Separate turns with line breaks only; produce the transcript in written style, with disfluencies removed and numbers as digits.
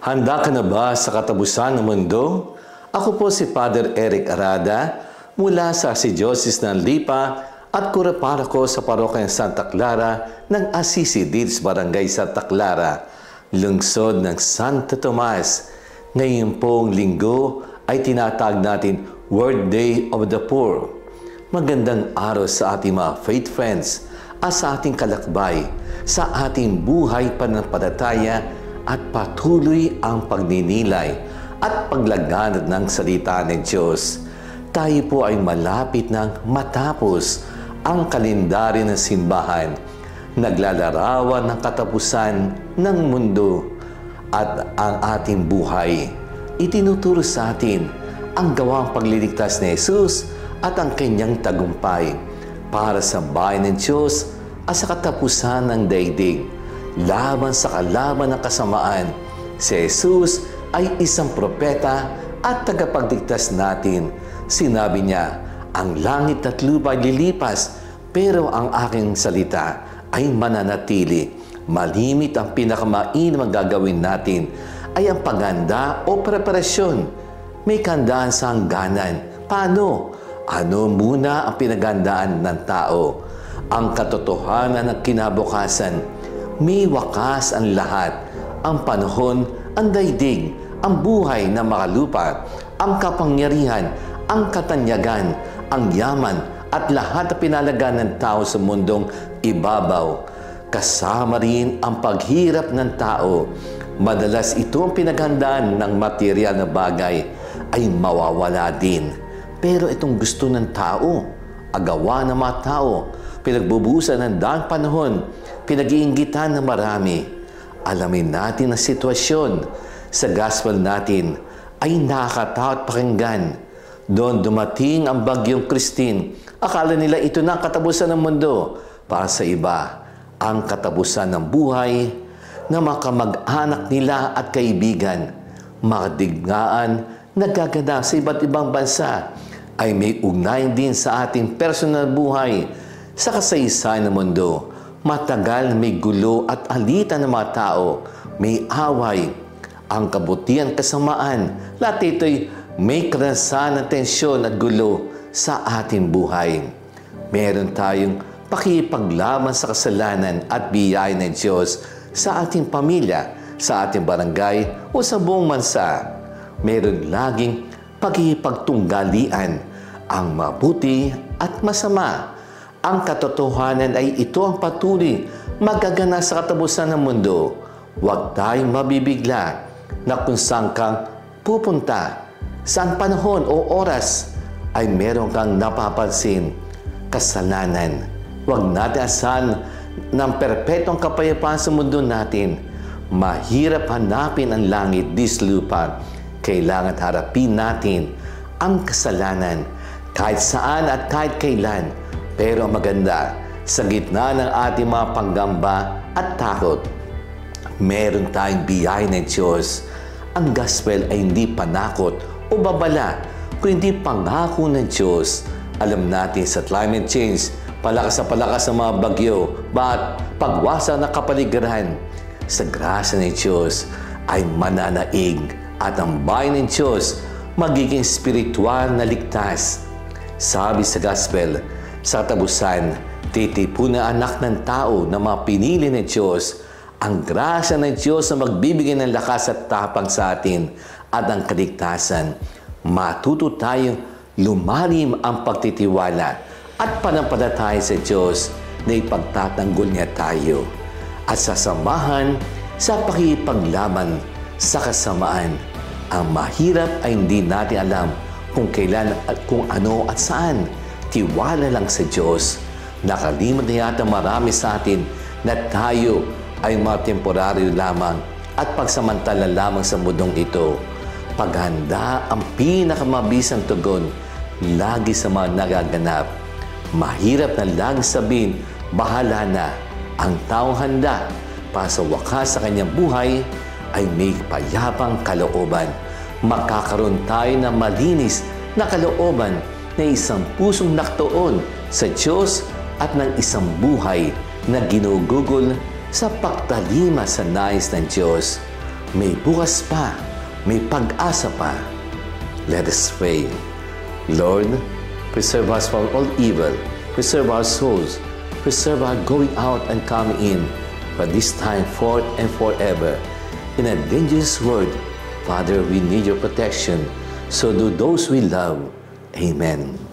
Handa ka na ba sa katapusan ng mundo? Ako po si Father Eric Arada mula sa Archdiocese ng Lipa at kurapara ko sa Parokya Santa Clara ng Assisi dito sa Barangay Santa Clara, lungsod ng Santo Tomas. Ngayon pong linggo ay tinatag natin World Day of the Poor. Magandang araw sa ating mga faith friends at sa ating kalakbay, sa ating buhay pananampalataya at patuloy ang pagninilay at paglaganap ng salita ng Diyos. Tayo po ay malapit ng matapos ang kalendaryo ng simbahan, naglalarawan ng katapusan ng mundo at ang ating buhay. Itinuturo sa atin ang gawang pagliligtas ni Jesus at ang kanyang tagumpay para sa bayan ng Diyos at sa katapusan ng daigdig. Laban sa kalaban ng kasamaan, si Jesus ay isang propeta at tagapagligtas natin. Sinabi niya, ang langit at lupa ay lilipas, pero ang aking salita ay mananatili. Malimit ang pinakamainam ang gagawin natin ay ang paghanda o preparasyon. May kandaan sa hangganan. Paano? Ano muna ang pinaghandaan ng tao? Ang katotohanan ng kinabukasan. May wakas ang lahat, ang panahon, ang daigdig, ang buhay na makalupa, ang kapangyarihan, ang katanyagan, ang yaman, at lahat na pinalagaan ng tao sa mundong ibabaw. Kasama rin ang paghirap ng tao. Madalas ito ang pinaghandaan ng material na bagay ay mawawala din. Pero itong gusto ng tao, agawa ng mga tao, pinagbubusan ng daang panahon, pinag-iinggitan ng marami. Alamin natin ang sitwasyon sa gospel natin ay nakakatakot pakinggan. Doon dumating ang bagyong Christine. Akala nila ito na ang katapusan ng mundo. Para sa iba, ang katapusan ng buhay na makamag-anak nila at kaibigan. Makadigmaan, nagaganap sa iba't ibang bansa ay may ugnayan din sa ating personal buhay sa kasaysayan ng mundo. Matagal may gulo at alitan ng mga tao, may away, ang kabutihan kasamaan, lahat ito'y may karanasan ng tensyon at gulo sa ating buhay. Meron tayong pakipaglaban sa kasalanan at biyaya ng Diyos sa ating pamilya, sa ating barangay o sa buong bansa. Meron laging pakipagtunggalian ang mabuti at masama. Ang katotohanan ay ito ang patuloy magaganap sa katapusan ng mundo. Huwag tayong mabibigla na kung saan kang pupunta, saan panahon o oras ay meron kang napapansin kasalanan. Huwag natin asahan ng perpetong kapayapaan sa mundo natin. Mahirap hanapin ang langit dis lupa. Kailangan harapin natin ang kasalanan kahit saan at kahit kailan. Pero ang maganda, sa gitna ng ating mga panggamba at takot, meron tayong biyaya ng Diyos. Ang gospel ay hindi panakot o babala, kundi pangako ng Diyos. Alam natin sa climate change, palakas ang mga bagyo, pagwasak ng kapaligiran. Sa grasya ng Diyos ay mananaig at ang bayan ng Diyos magiging spiritual na ligtas. Sabi sa gospel, sa katapusan, titipunin ang anak ng tao na mga pinili ng Diyos, ang grasya ng Diyos na magbibigay ng lakas at tapang sa atin at ang kaligtasan. Matuto tayong lumalim ang pagtitiwala at panampalataya sa Diyos na ipagtatanggol niya tayo at sasamahan sa pakipaglaban sa kasamaan. Ang mahirap ay hindi natin alam kung kailan at kung ano at saan. Tiwala lang sa Diyos. Nakalimot na yata marami sa atin na tayo ay mga temporaryo lamang at pagsamantala lamang sa mundong ito. Paghanda ang pinakamabisang tugon lagi sa mga nagaganap. Mahirap na lagi sabihin, bahala na. Ang taong handa para sa wakas sa kanyang buhay ay may payapang kalooban. Magkakaroon tayo ng malinis na kalooban na isang pusong naktuon sa Diyos at ng isang buhay na ginugugol sa pagtalima sa nais ng Diyos. may bukas pa, may pag-asa pa. Let us pray. Lord, preserve us from all evil, preserve our souls, preserve our going out and coming in, for this time forth and forever. In a dangerous world, Father, we need your protection. So do those we love. Amen.